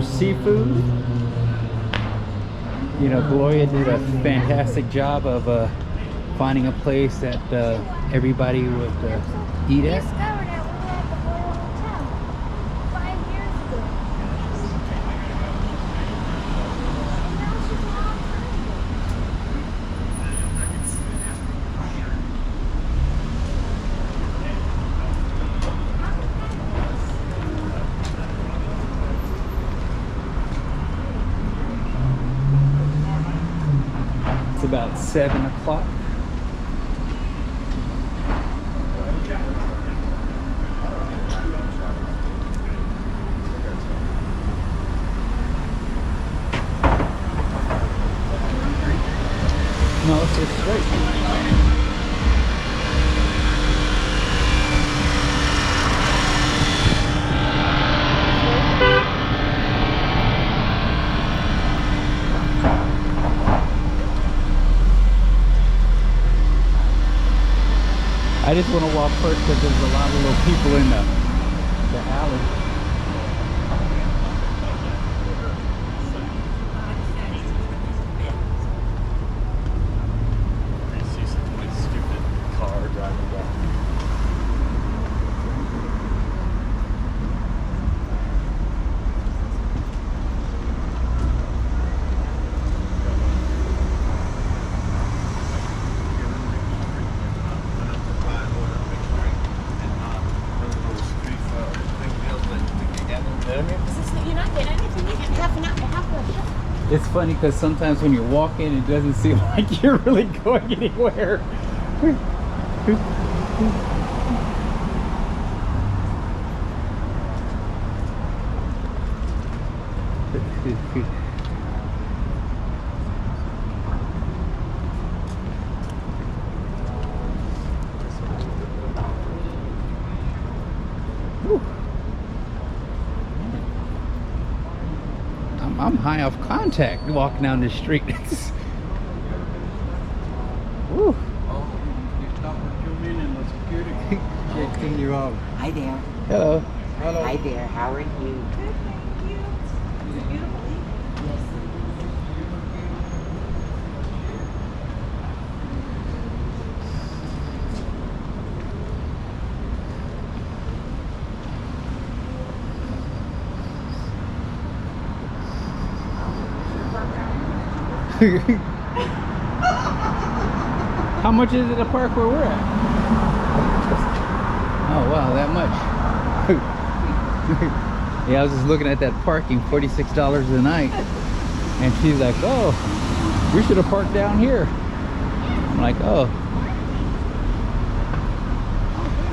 Seafood. You know, Gloria did a fantastic job of finding a place that everybody would eat at. About 7 o'clock. No, it's just straight. I just want to walk first because there's a lot of little people in the alley. I see some like stupid car driving by. It's funny because sometimes when you're walking, it doesn't seem like you're really going anywhere. I'm high off contact walking down the street. Woo. Hi there. Hello. Hello. Hi there. How are you? Good, thank you. Is it beautiful? How much is it to park where we're at? Oh wow, that much. Yeah, I was just looking at that parking, $46 a night. And she's like, oh, we should have parked down here. I'm like, oh.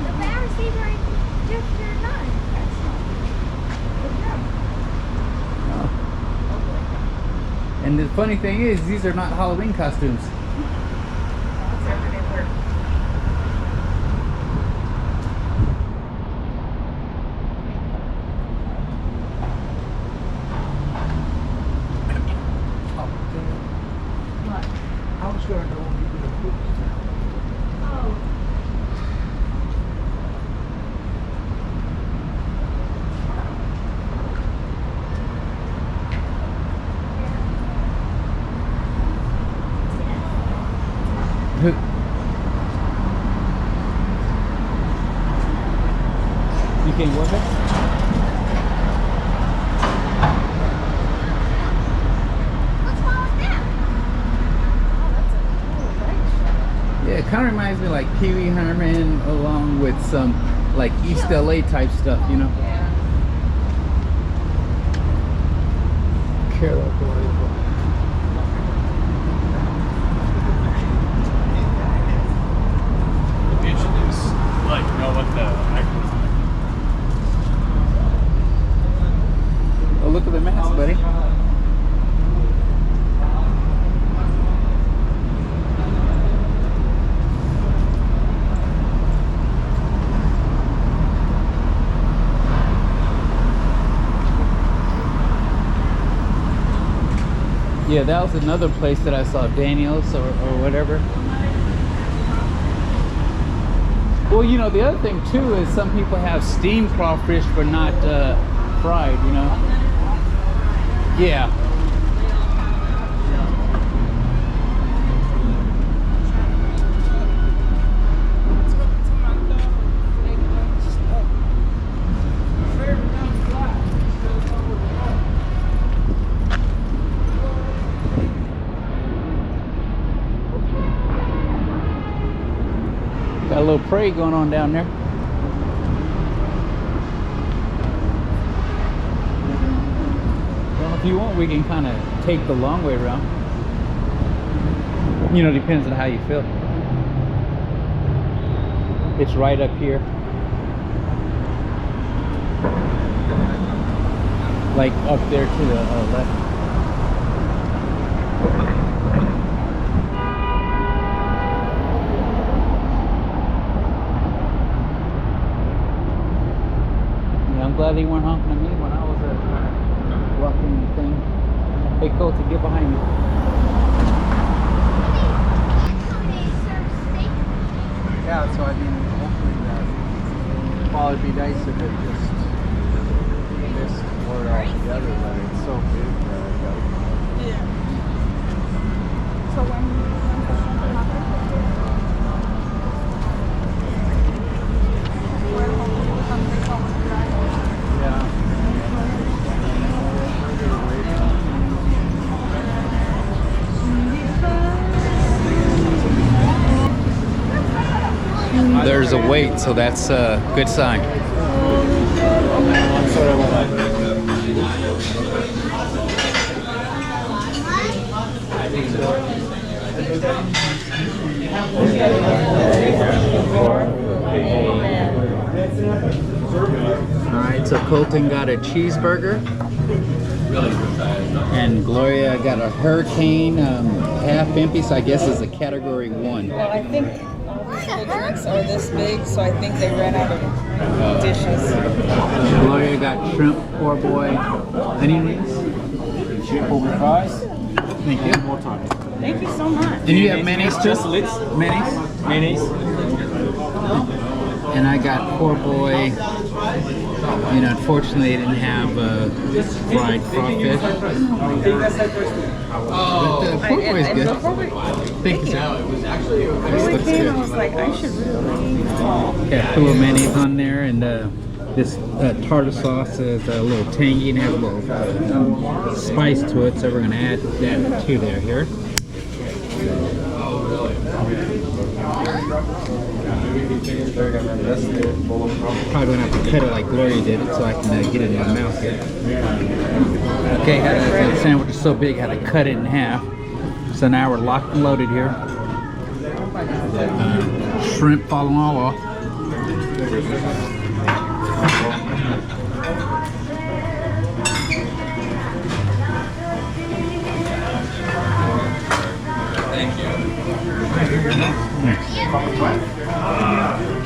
The bar savoring just turned on. And the funny thing is, these are not Halloween costumes. That's everyday work. What? I was going to go and get a food. Oh. You can't work it? What's wrong with that? Yeah, it kind of reminds me of like Pee Wee Herman along with some like East LA type stuff, you know? You should just like know what the actors Oh, look at the mask, buddy. Yeah, that was another place that I saw, Daniel's or whatever. Well, you know, the other thing too is some people have steamed crawfish but not fried, you know. Yeah. Got a little parade going on down there. Well, if you want, we can kind of take the long way around. You know, depends on how you feel. It's right up here. Like up there to the left. I'm glad they weren't honking at me when I was walking the thing. Hey, Colton, get behind me. Yeah, so I mean, hopefully that. Well, it'd be nice if it just missed word altogether, but it's so big that I got. Yeah. So when something happens, well, hopefully something comes back. Yeah. There's a wait, so that's a good sign. Alright, so Colton got a cheeseburger. And Gloria got a hurricane, half empty, so I guess it's a category 1. Well, I think all the drinks are this big, so I think they ran out of dishes. Gloria got shrimp, poor boy, onion rings. Shrimp with fries. Thank you. More time. Thank you so much. And you have mayonnaise too? Just lids. Mayonnaise? Mayonnaise. And I got poor boy. You know, unfortunately, they didn't have fried crawfish. But poor boy's good. Thank you, sir. This looks I good. was like, I should really call. Got full of mayonnaise on there, and this tartar sauce is a little tangy and has a little spice to it, so we're going to add that to there here. Probably gonna have to cut it like Gloria did, so I can get it in my mouth here. Okay, the sandwich is so big, I had to cut it in half. So now we're locked and loaded here. Shrimp falling all off.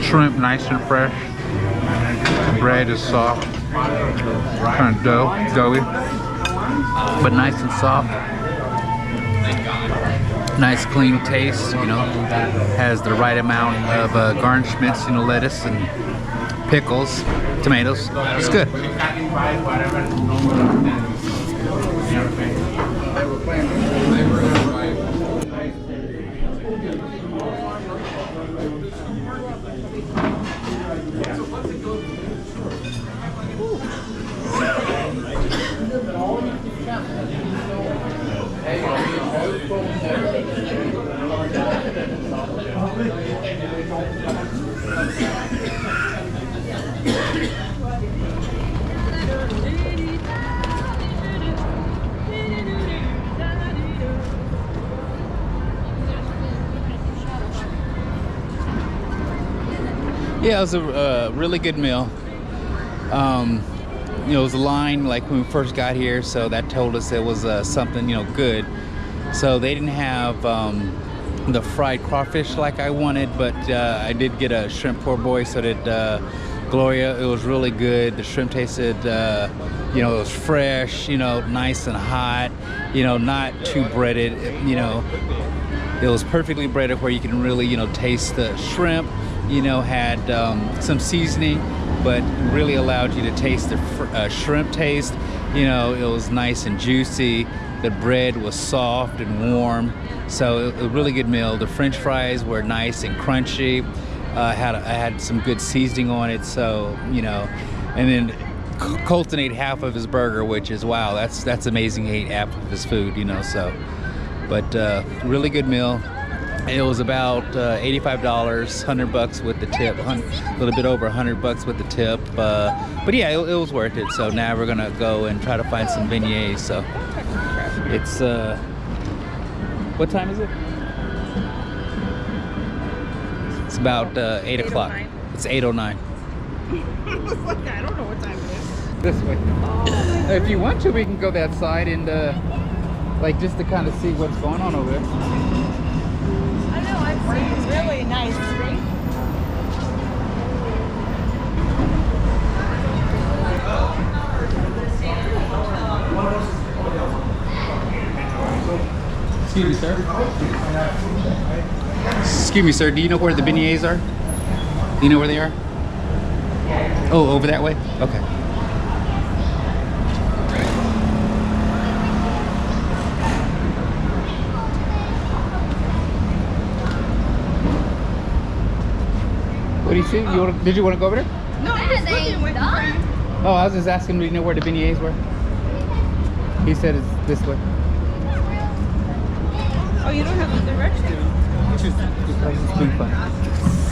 Shrimp nice and fresh. Bread is soft, kind of doughy, but nice and soft. Nice clean taste, you know, has the right amount of garnishments, you know, lettuce and pickles, tomatoes. It's good. Yeah, it was a really good meal. You know, it was a line like when we first got here, so that told us it was something, you know, good. So they didn't have the fried crawfish like I wanted, but I did get a shrimp poor boy, so did Gloria. It was really good. The shrimp tasted, you know, it was fresh, you know, nice and hot, you know, not too breaded, you know. It was perfectly breaded where you can really, you know, taste the shrimp, you know, had some seasoning, but really allowed you to taste the shrimp taste. You know, it was nice and juicy. The bread was soft and warm. So a really good meal. The French fries were nice and crunchy. I had some good seasoning on it, so, you know, and then Colton ate half of his burger, which is, wow, that's amazing. He ate half of his food, you know, so. But really good meal. It was about $85, $100 with the tip, a little bit over $100 with the tip. But yeah, it was worth it. So now we're gonna go and try to find some beignets. So it's what time is it? It's about 8 o'clock. It's 8:09. I was like, I don't know what time it is. This way. If you want to, we can go that side and like just to kind of see what's going on over there. I know, it's really nice. Excuse me, sir. Excuse me, sir. Do you know where the beignets are? Do you know where they are? Oh, over that way? Okay. What do you see? Did you want to go over there? No, I was looking with Oh, I was just asking, do you know where the beignets were? He said it's this way. Oh, you don't have the directions. It's been fun.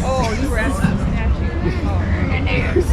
Oh, you were asking the statue. Oh. And there's.